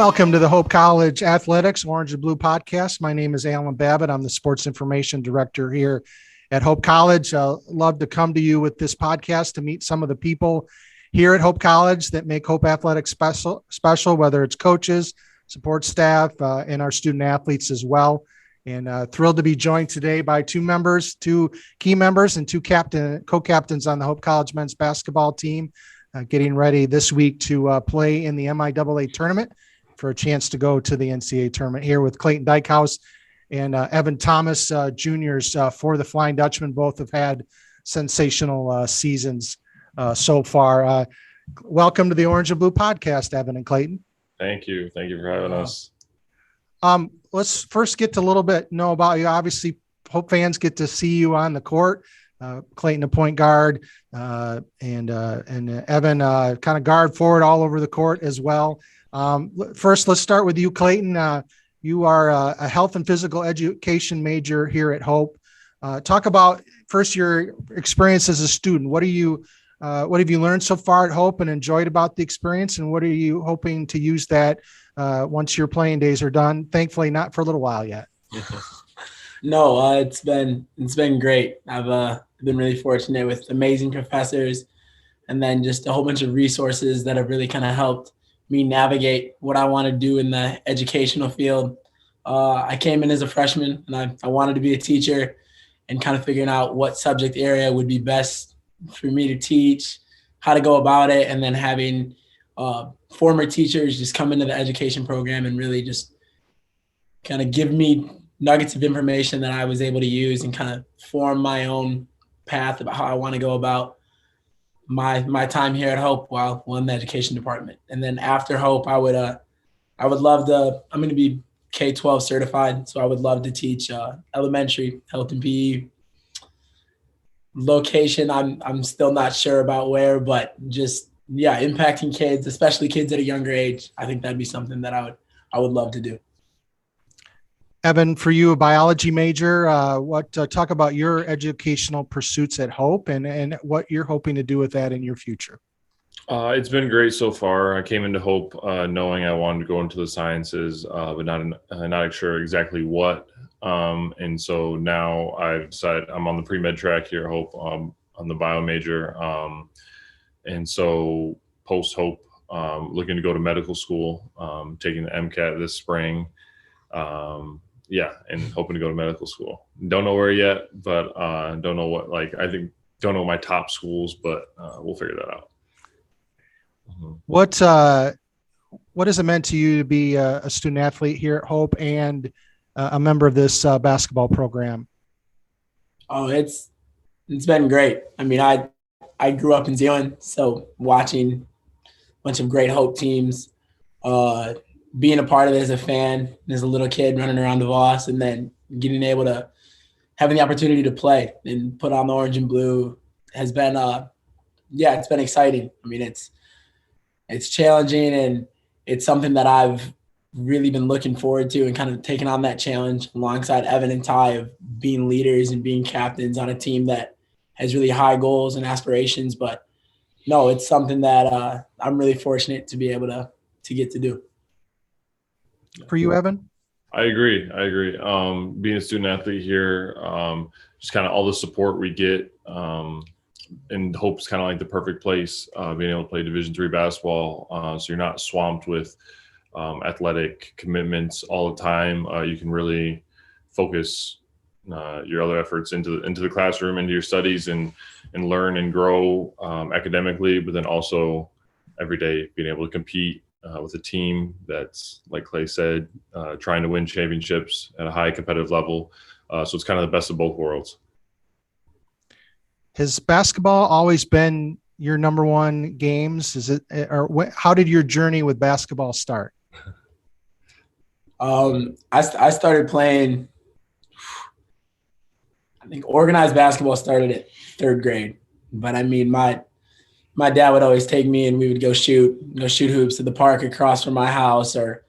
Welcome to the Hope College Athletics Orange and Blue podcast. My name is Alan Babbitt. I'm the sports information director here at Hope College. Love to come to you with this podcast to meet some of the people here at Hope College that make Hope Athletics special, whether it's coaches, support staff, and our student athletes as well. And thrilled to be joined today by two key members and two co-captains on the Hope College men's basketball team, getting ready this week to play in the MIAA Tournament for a chance to go to the NCAA Tournament, here with Clayton Dykhouse and Evan Thomas, juniors for the Flying Dutchmen. Both have had sensational seasons so far. Welcome to the Orange and Blue podcast, Evan and Clayton. Thank you. Thank you for having us. Let's first get to a little bit know about you. Obviously, Hope fans get to see you on the court. Clayton, a point guard, and Evan, kind of guard forward all over the court as well. First, let's start with you, Clayton. You are a health and physical education major here at Hope. Talk about first your experience as a student. What have you learned so far at Hope and enjoyed about the experience? And what are you hoping to use that once your playing days are done? Thankfully, not for a little while yet. No, it's been great. I've been really fortunate with amazing professors, and then just a whole bunch of resources that have really kind of helped me navigate what I want to do in the educational field. I came in as a freshman, and I wanted to be a teacher, and kind of figuring out what subject area would be best for me to teach, how to go about it, and then having former teachers just come into the education program and really just kind of give me nuggets of information that I was able to use and kind of form my own path about how I want to go about my time here at Hope while in the education department. And then after Hope, I would love to, I'm going to be K-12 certified. So I would love to teach elementary health and PE. Location, I'm still not sure about where, but just, impacting kids, especially kids at a younger age. I think that'd be something that I would love to do. Evan, for you, a biology major, talk about your educational pursuits at Hope and what you're hoping to do with that in your future. It's been great so far. I came into Hope knowing I wanted to go into the sciences, but not sure exactly what. And so now I've decided I'm on the pre-med track here at Hope, on the bio major. And so post-Hope, looking to go to medical school, taking the MCAT this spring. And hoping to go to medical school. Don't know where yet, but don't know what, don't know my top schools, but we'll figure that out. Mm-hmm. What has it meant to you to be a student athlete here at Hope and a member of this basketball program? Oh, it's been great. I mean, I grew up in Zealand, so watching a bunch of great Hope teams, being a part of it as a fan, as a little kid running around DeVos, and then getting able to having the opportunity to play and put on the orange and blue has been, it's been exciting. I mean, it's challenging, and it's something that I've really been looking forward to and kind of taking on that challenge alongside Evan and Ty of being leaders and being captains on a team that has really high goals and aspirations. But no, it's something that I'm really fortunate to be able to get to do. For you, Evan? I agree. Being a student athlete here, just kind of all the support we get, and Hope's kind of like the perfect place, being able to play Division III basketball. So you're not swamped with athletic commitments all the time. You can really focus your other efforts into the classroom, into your studies, and learn and grow academically, but then also every day being able to compete with a team that's, like Clay said, trying to win championships at a high competitive level. So it's kind of the best of both worlds. Has basketball always been your number one games? How did your journey with basketball start? I started playing, I think organized basketball started at third grade. But I mean, my dad would always take me and we would go shoot hoops at the park across from my house, or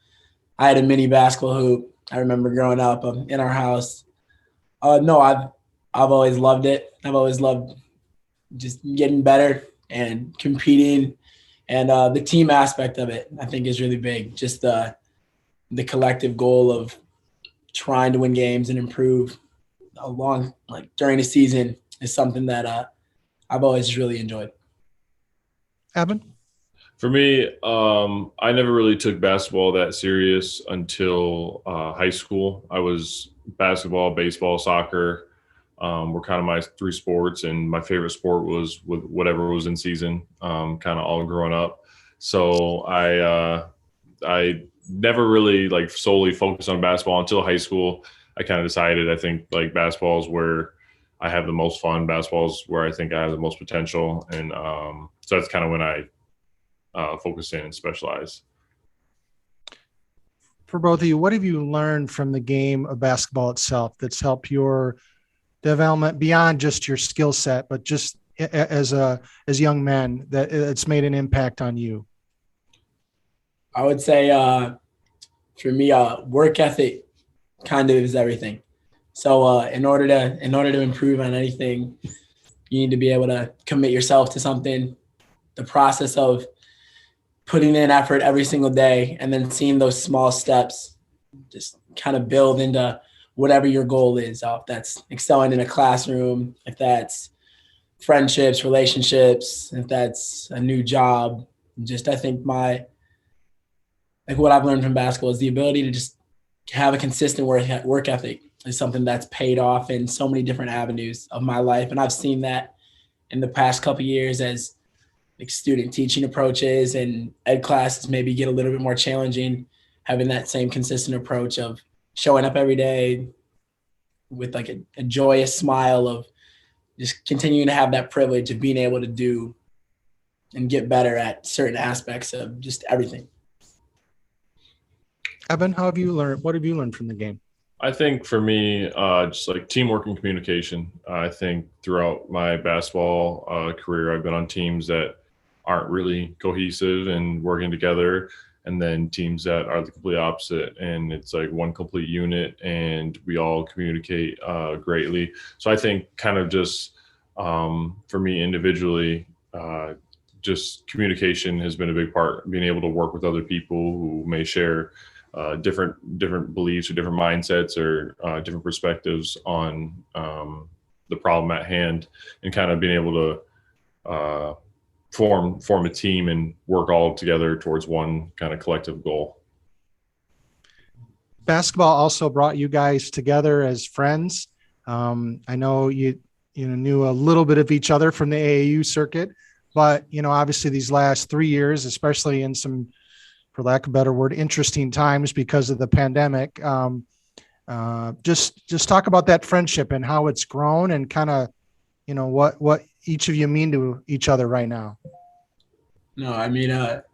I had a mini basketball hoop. I remember growing up in our house. No, I've always loved it. I've always loved just getting better and competing, and the team aspect of it, I think, is really big. Just the collective goal of trying to win games and improve during the season is something that I've always really enjoyed. Evan? For me, I never really took basketball that serious until high school. I was basketball, baseball, soccer were kind of my three sports, and my favorite sport was with whatever was in season, kind of all growing up. So I never really like solely focused on basketball until high school. I kind of decided I think like basketball is where I have the most fun. Basketball is where I think I have the most potential, and so that's kind of when I focus in and specialize. For both of you, what have you learned from the game of basketball itself that's helped your development beyond just your skill set, but just as young men that it's made an impact on you? I would say for me, work ethic kind of is everything. So in order to improve on anything, you need to be able to commit yourself to something. The process of putting in effort every single day and then seeing those small steps just kind of build into whatever your goal is. If that's excelling in a classroom, if that's friendships, relationships, if that's a new job. Just I think what I've learned from basketball is the ability to just have a consistent work ethic is something that's paid off in so many different avenues of my life. And I've seen that in the past couple of years as like student teaching approaches and ed classes maybe get a little bit more challenging, having that same consistent approach of showing up every day with like a joyous smile of just continuing to have that privilege of being able to do and get better at certain aspects of just everything. Evan, what have you learned from the game? I think for me, just like teamwork and communication. I think throughout my basketball career, I've been on teams that aren't really cohesive and working together, and then teams that are the complete opposite, and it's like one complete unit and we all communicate greatly. So I think kind of just for me individually, just communication has been a big part, being able to work with other people who may share different beliefs or different mindsets or different perspectives on the problem at hand, and kind of being able to form a team and work all together towards one kind of collective goal. Basketball also brought you guys together as friends. I know you knew a little bit of each other from the AAU circuit, but obviously these last 3 years, especially in some, for lack of a better word, interesting times because of the pandemic. Just talk about that friendship and how it's grown, and kind of, what each of you mean to each other right now. No, I mean, that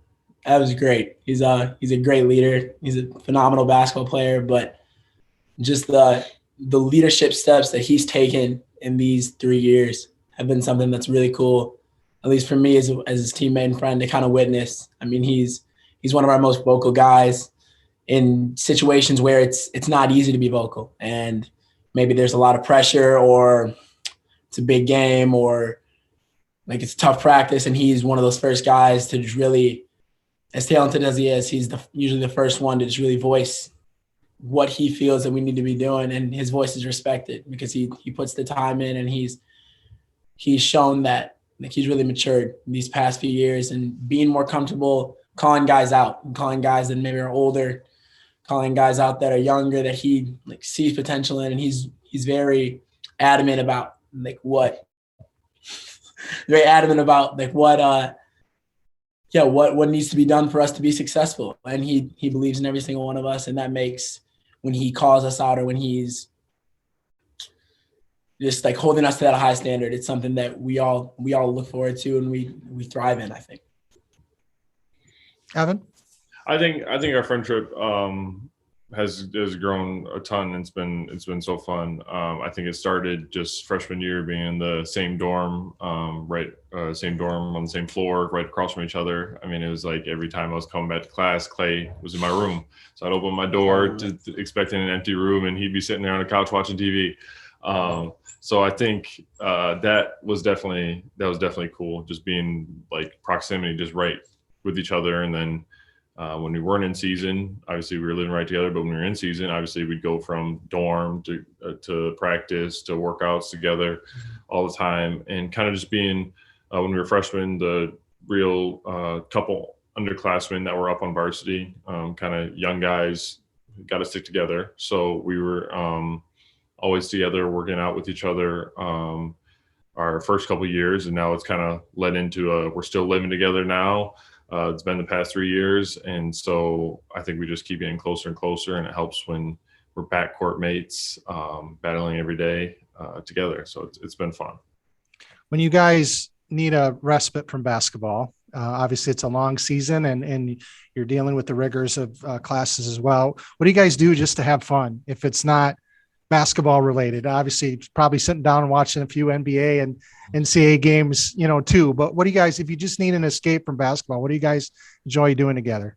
was great. He's a great leader. He's a phenomenal basketball player, but just the leadership steps that he's taken in these 3 years have been something that's really cool, at least for me as his teammate and friend, to kind of witness. I mean, he's one of our most vocal guys in situations where it's not easy to be vocal, and maybe there's a lot of pressure, or it's a big game, or like it's tough practice, and he's one of those first guys to just really, as talented as he is, he's usually the first one to just really voice what he feels that we need to be doing, and his voice is respected because he puts the time in, and he's shown that like he's really matured in these past few years and being more comfortable calling guys out, and calling guys that maybe are older, calling guys out that are younger that he like sees potential in, and he's very adamant about what needs to be done for us to be successful. And he believes in every single one of us, and that makes, when he calls us out or when he's just like holding us to that high standard, it's something that we all look forward to and we thrive in, I think. Evan? I think our friendship has grown a ton. It's been so fun. I think it started just freshman year, being in the same dorm, same dorm on the same floor, right across from each other. I mean, it was like every time I was coming back to class, Clay was in my room, so I'd open my door expecting an empty room, and he'd be sitting there on the couch watching TV. So I think that was definitely cool, just being like proximity, just right with each other, and then When we weren't in season, obviously we were living right together, but when we were in season, obviously we'd go from dorm to practice to workouts together all the time, and kind of just being when we were freshmen, the real couple underclassmen that were up on varsity, kind of young guys, got to stick together. So we were always together, working out with each other our first couple of years, and now it's kind of led into we're still living together now. It's been the past 3 years, and so I think we just keep getting closer and closer, and it helps when we're backcourt mates, battling every day together. So it's been fun. When you guys need a respite from basketball, obviously it's a long season, and you're dealing with the rigors of classes as well. What do you guys do just to have fun if it's not basketball related? Obviously, probably sitting down and watching a few NBA and NCAA games, too. But what do you guys, if you just need an escape from basketball, what do you guys enjoy doing together?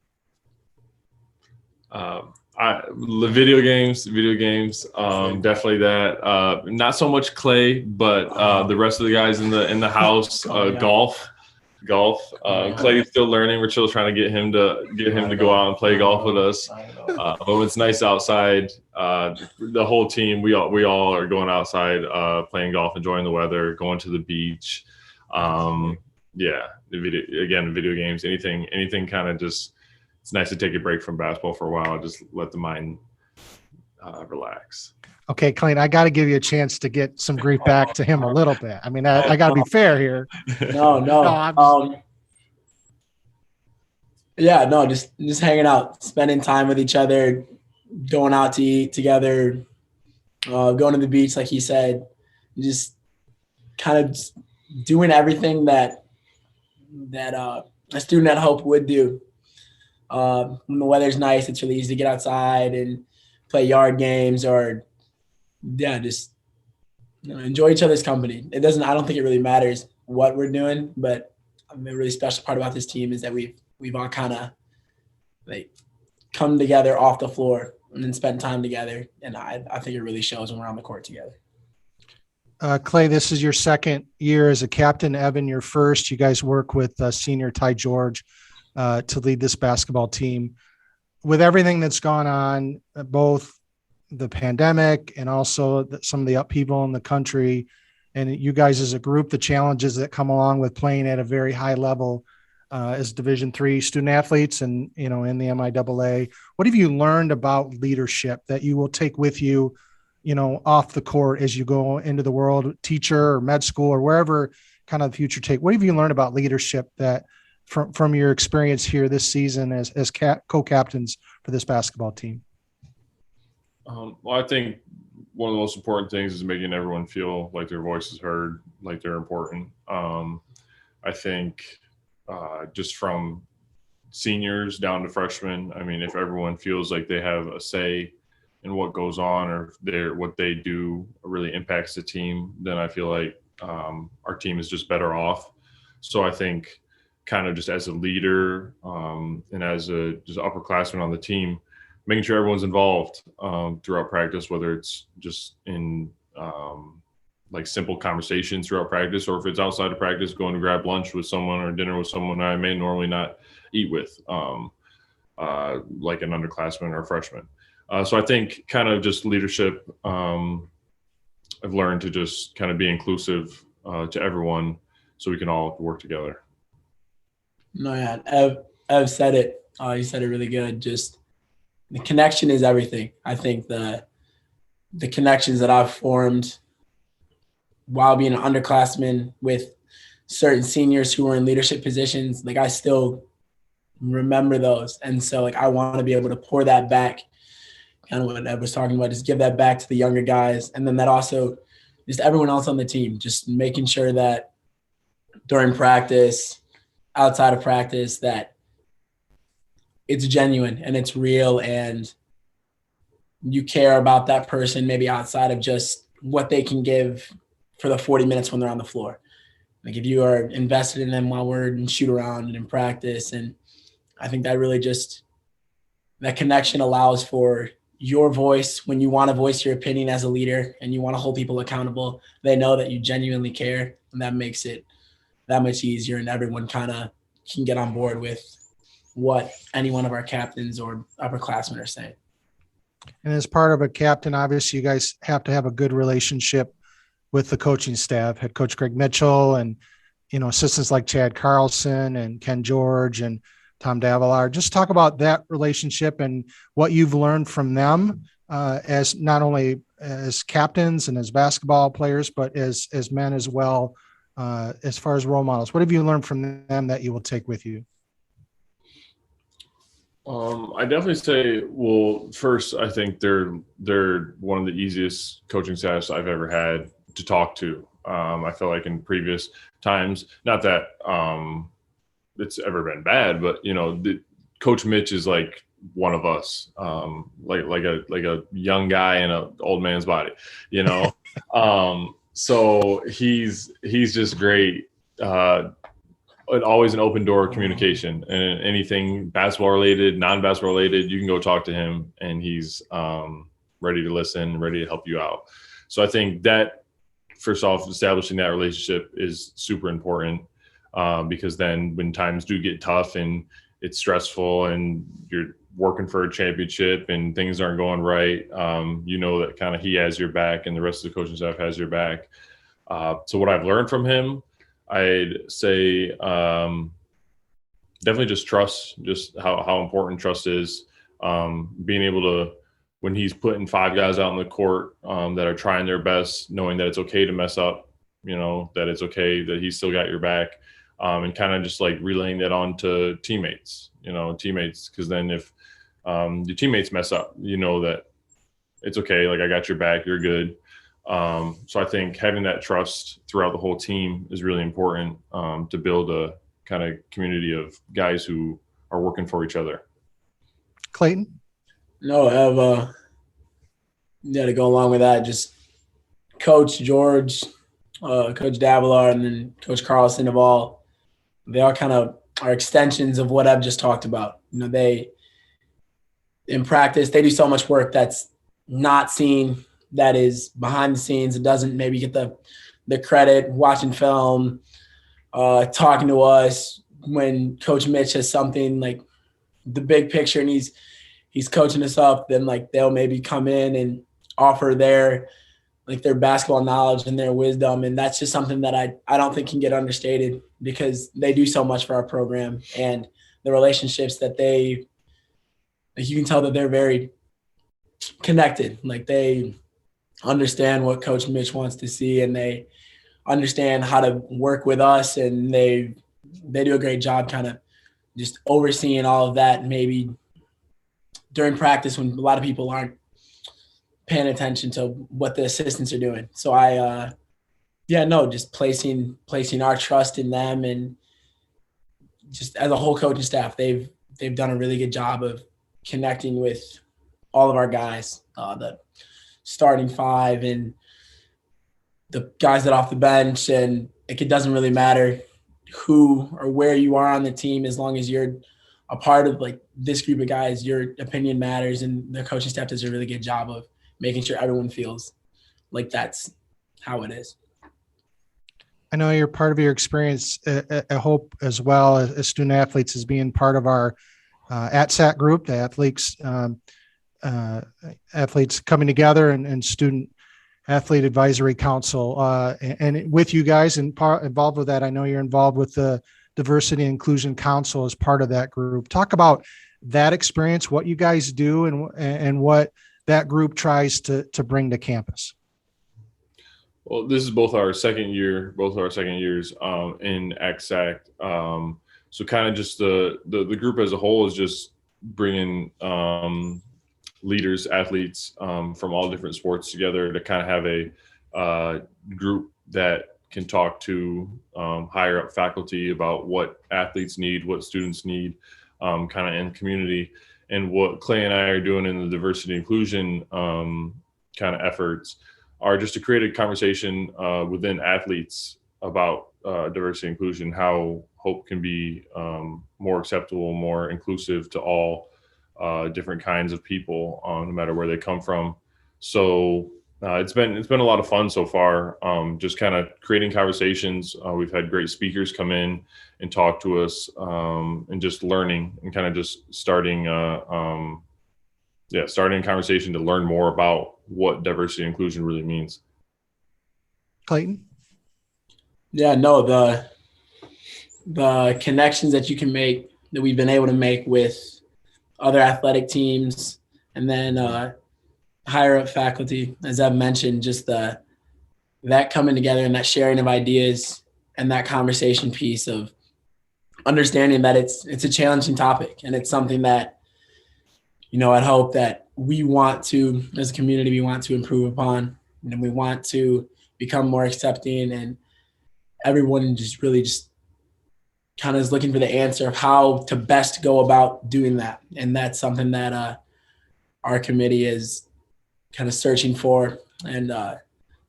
Video games, definitely that. Not so much Clay, but the rest of the guys in the house, golf. Clay's still learning. We're still trying to get him to go out and play golf with us. But when it's nice outside, the whole team, we all are going outside, playing golf, enjoying the weather, going to the beach. Video games, anything kind of just, it's nice to take a break from basketball for a while. Just let the mind relax. Okay, Clayton, I got to give you a chance to get some grief back to him a little bit. I mean, I got to be fair here. No. Just hanging out, spending time with each other, going out to eat together, going to the beach, like he said, just kind of doing everything that a student at Hope would do. When the weather's nice, it's really easy to get outside and play yard games or just enjoy each other's company. I don't think it really matters what we're doing, but a really special part about this team is that we've all kind of come together off the floor and then spend time together. And I think it really shows when we're on the court together. Clay, this is your second year as a captain. Evan, your first. You guys work with senior Ty George to lead this basketball team. With everything that's gone on, both the pandemic and also some of the upheaval in the country, and you guys as a group, the challenges that come along with playing at a very high level as Division III student athletes and, in the MIAA, what have you learned about leadership that you will take with you, off the court as you go into the world, teacher or med school or wherever kind of the future take? What have you learned about leadership that from your experience here this season as co-captains for this basketball team? Well, I think one of the most important things is making everyone feel like their voice is heard, like they're important. I think just from seniors down to freshmen, I mean, if everyone feels like they have a say in what goes on or what they do really impacts the team, then I feel like our team is just better off. So I think kind of just as a leader and as a just upperclassman on the team, making sure everyone's involved throughout practice, whether it's just in simple conversations throughout practice, or if it's outside of practice, going to grab lunch with someone or dinner with someone I may normally not eat with, like an underclassman or a freshman. So I think kind of just leadership, I've learned to just kind of be inclusive to everyone so we can all work together. No, yeah, Ev said it. You said it really good. Just the connection is everything. I think the connections that I've formed while being an underclassman with certain seniors who were in leadership positions, I still remember those. And so I want to be able to pour that back, kind of what Ed was talking about, just give that back to the younger guys. And then that also just everyone else on the team, just making sure that during practice, outside of practice, that it's genuine and it's real and you care about that person maybe outside of just what they can give for the 40 minutes when they're on the floor. If you are invested in them while we're in shoot around and in practice, and I think that really just that connection allows for your voice when you want to voice your opinion as a leader and you want to hold people accountable. They know that you genuinely care, and that makes it that much easier, and everyone kind of can get on board with what any one of our captains or upperclassmen are saying. And as part of a captain, obviously you guys have to have a good relationship with the coaching staff, head coach Greg Mitchell, and, assistants like Chad Carlson and Ken George and Tom Davillard. Just talk about that relationship and what you've learned from them as not only as captains and as basketball players, but as men as well, as far as role models. What have you learned from them that you will take with you? I definitely say, well, first, I think they're one of the easiest coaching staffs I've ever had to talk to. I feel like in previous times, not that it's ever been bad, but Coach Mitch is like one of us, like a young guy in an old man's body, So he's just great. Always an open door communication, and anything basketball related, non-basketball related, you can go talk to him, and he's ready to listen, ready to help you out. So I think that, first off, establishing that relationship is super important, because then when times do get tough and it's stressful and you're working for a championship and things aren't going right, that kind of he has your back and the rest of the coaching staff has your back. So what I've learned from him, I'd say definitely just trust, just how important trust is. Being able to, when he's putting 5 guys out on the court that are trying their best, knowing that it's okay to mess up, that it's okay, that he's still got your back, and kind of just like relaying that on to teammates, because then if your teammates mess up, that it's okay, like I got your back, you're good. So I think having that trust throughout the whole team is really important to build a kind of community of guys who are working for each other. Clayton? No, to go along with that, just Coach George, Coach Davillard, and then Coach Carlson they all kind of are extensions of what I've just talked about. They, in practice, they do so much work that's not seen, that is behind the scenes. It doesn't maybe get the credit, watching film, talking to us when Coach Mitch has something like the big picture and he's coaching us up, then like they'll maybe come in and offer their basketball knowledge and their wisdom. And that's just something that I don't think can get understated, because they do so much for our program, and the relationships that you can tell that they're very connected. Like they understand what Coach Mitch wants to see, and they understand how to work with us, and they do a great job kind of just overseeing all of that, maybe during practice when a lot of people aren't paying attention to what the assistants are doing. So just placing our trust in them, and just as a whole coaching staff, they've done a really good job of connecting with all of our guys, the starting 5 and the guys that off the bench, and it doesn't really matter who or where you are on the team, as long as you're a part of like this group of guys, your opinion matters, and the coaching staff does a really good job of making sure everyone feels like that's how it is. I know you're part of your experience at Hope as well as student athletes, as being part of our ATSAT group, the athletes coming together, and student athlete advisory council. And with you guys involved with that, I know you're involved with the Diversity and Inclusion Council as part of that group. Talk about that experience, what you guys do, and what that group tries to bring to campus. Well, this is both our second years in ACSAC. So kind of just the group as a whole is just bringing leaders, athletes from all different sports together to kind of have a group that can talk to higher up faculty about what athletes need, what students need, kind of in community. And what Clay and I are doing in the diversity and inclusion kind of efforts are just to create a conversation within athletes about diversity and inclusion, how Hope can be more acceptable, more inclusive to all different kinds of people, no matter where they come from. So It's been a lot of fun so far. Just kind of creating conversations. We've had great speakers come in and talk to us, and just learning and kind of just starting a conversation to learn more about what diversity and inclusion really means. Clayton? Yeah, no, the connections that you can make, that we've been able to make with other athletic teams, and then higher up faculty, as I've mentioned, just that coming together and that sharing of ideas and that conversation piece of understanding that it's a challenging topic, and it's something that, I'd hope that we want to, as a community, we want to improve upon, and we want to become more accepting, and everyone just really just kind of is looking for the answer of how to best go about doing that. And that's something that our committee is kind of searching for. And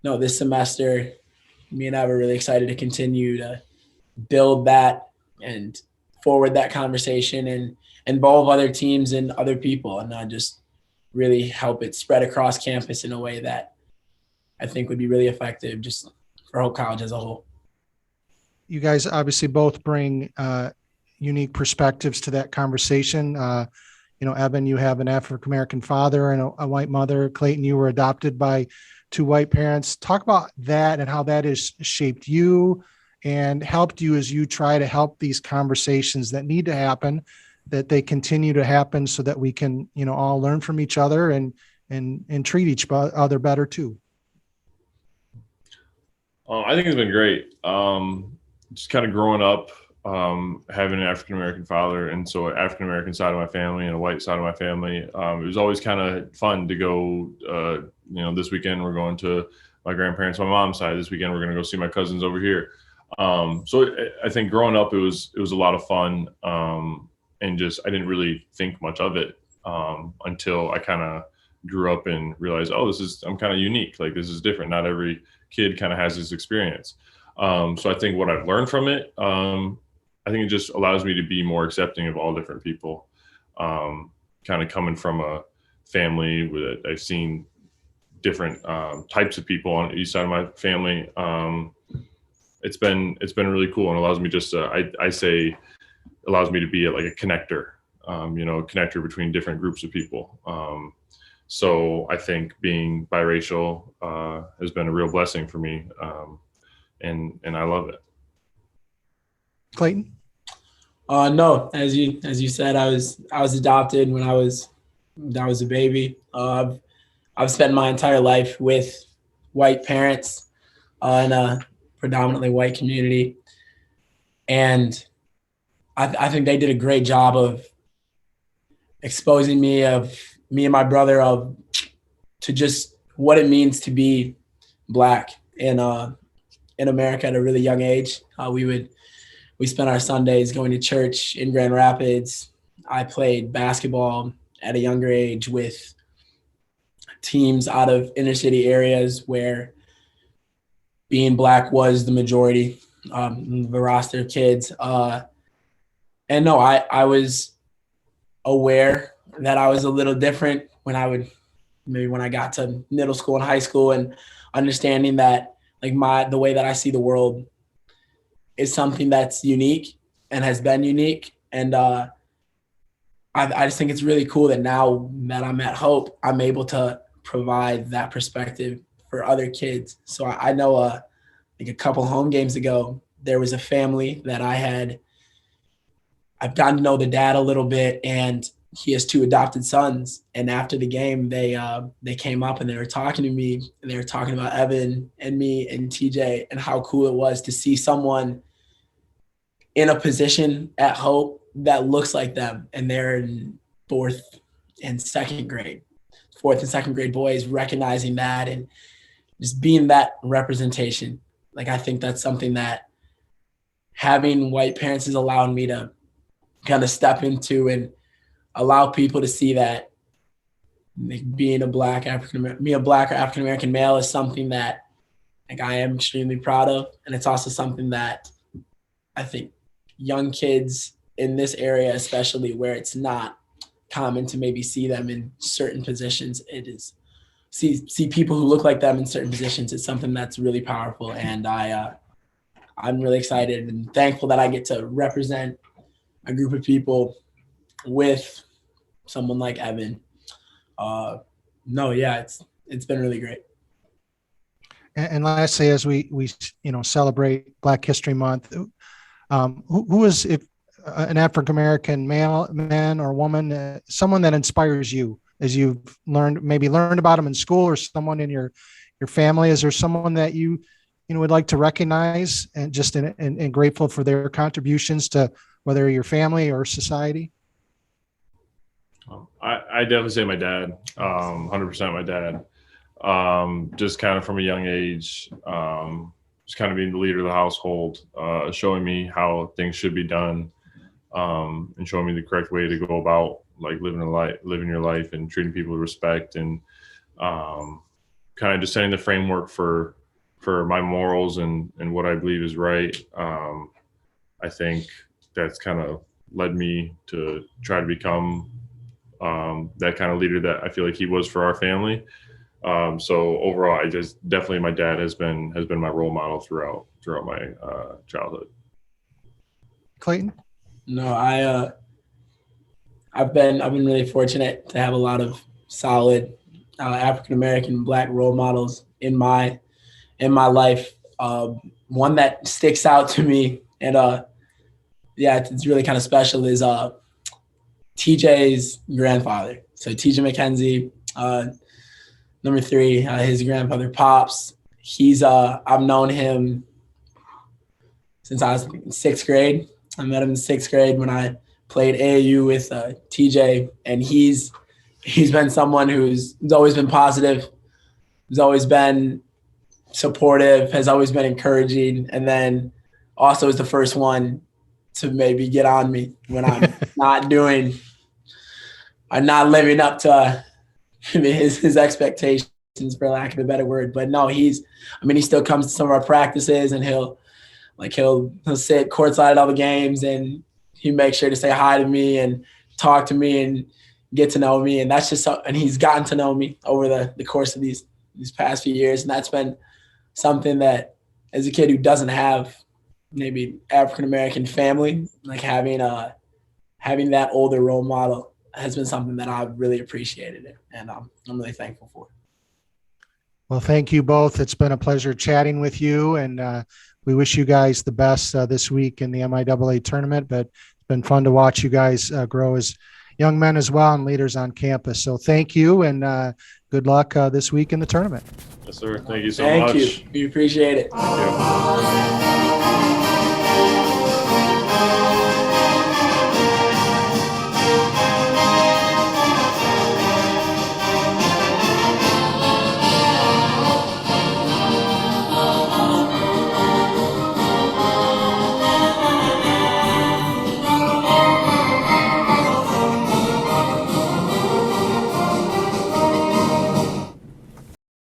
this semester, me and I were really excited to continue to build that and forward that conversation and involve other teams and other people, and not just really help it spread across campus in a way that I think would be really effective just for Hope College as a whole. You guys obviously both bring unique perspectives to that conversation. Evan, you have an African-American father and a white mother. Clayton, you were adopted by two white parents. Talk about that and how that has shaped you and helped you as you try to help these conversations that need to happen, that they continue to happen so that we can, all learn from each other and treat each other better too. I think it's been great. Just kind of growing up, having an African-American father, and so an African-American side of my family and a white side of my family. It was always kind of fun to go, this weekend we're going to my grandparents on my mom's side. This weekend we're going to go see my cousins over here. So I think growing up, it was a lot of fun. And just, I didn't really think much of it until I kind of grew up and realized, I'm kind of unique. Like, this is different. Not every kid kind of has this experience. So I think what I've learned from it, I think it just allows me to be more accepting of all different people. Kind of coming from a family where I've seen different types of people on each side of my family. It's been really cool, and allows me just allows me to be like a connector, connector between different groups of people. So I think being biracial has been a real blessing for me. And I love it. Clayton? No, as you said, I was adopted when I was a baby. I've spent my entire life with white parents in a predominantly white community, and I think they did a great job of exposing me and my brother to just what it means to be Black in America at a really young age. We spent our Sundays going to church in Grand Rapids. I played basketball at a younger age with teams out of inner city areas where being Black was the majority, the roster of kids. And no, I was aware that I was a little different when I got to middle school and high school, and understanding that the way that I see the world is something that's unique and has been unique. And I just think it's really cool that now that I'm at Hope, I'm able to provide that perspective for other kids. So I know a couple home games ago, there was a family that I've gotten to know the dad a little bit, and he has two adopted sons. And after the game, they came up and they were talking to me, and they were talking about Evan and me and TJ and how cool it was to see someone in a position at Hope that looks like them. And they're in fourth and second grade boys, recognizing that and just being that representation. I think that's something that having white parents has allowed me to kind of step into and allow people to see that being a Black or African-American male is something that I am extremely proud of. And it's also something that I think young kids in this area, especially where it's not common to maybe see them in certain positions, it is see people who look like them in certain positions is something that's really powerful. And I'm really excited and thankful that I get to represent a group of people with someone like Evan. It's been really great. And lastly, as we celebrate Black History Month, who is an African American man or woman, someone that inspires you as you've learned about them in school, or someone in your family? Is there someone that you would like to recognize and just and grateful for their contributions to whether your family or society? I definitely say my dad, 100% my dad. Just kind of from a young age, just kind of being the leader of the household, showing me how things should be done, and showing me the correct way to go about like living your life and treating people with respect, and kind of just setting the framework for my morals and what I believe is right. I think that's kind of led me to try to become that kind of leader that I feel like he was for our family. So overall, definitely my dad has been my role model throughout my childhood. Clayton? No, I've been really fortunate to have a lot of solid African American Black role models in my life. One that sticks out to me, and it's really kind of special, is TJ's grandfather. So TJ McKenzie, number 3, his grandfather Pops. He's I've known him since I was in 6th grade. I met him in 6th grade when I played AAU with TJ, and he's been someone who's always been positive, who's always been supportive, has always been encouraging, and then also is the first one to maybe get on me when I'm not living up to his expectations, for lack of a better word. But no, he still comes to some of our practices, and he'll sit courtside at all the games, and he makes sure to say hi to me and talk to me and get to know me. And that's just and he's gotten to know me over the course of these past few years. And that's been something that, as a kid who doesn't have maybe African-American family, like having that older role model has been something that I've really appreciated, and I'm really thankful for. Well, thank you both. It's been a pleasure chatting with you, and we wish you guys the best this week in the MIAA tournament, but it's been fun to watch you guys grow as young men as well and leaders on campus. So thank you, and good luck this week in the tournament. Yes, sir. Thank you so much. Thank you. We appreciate it. Thank you.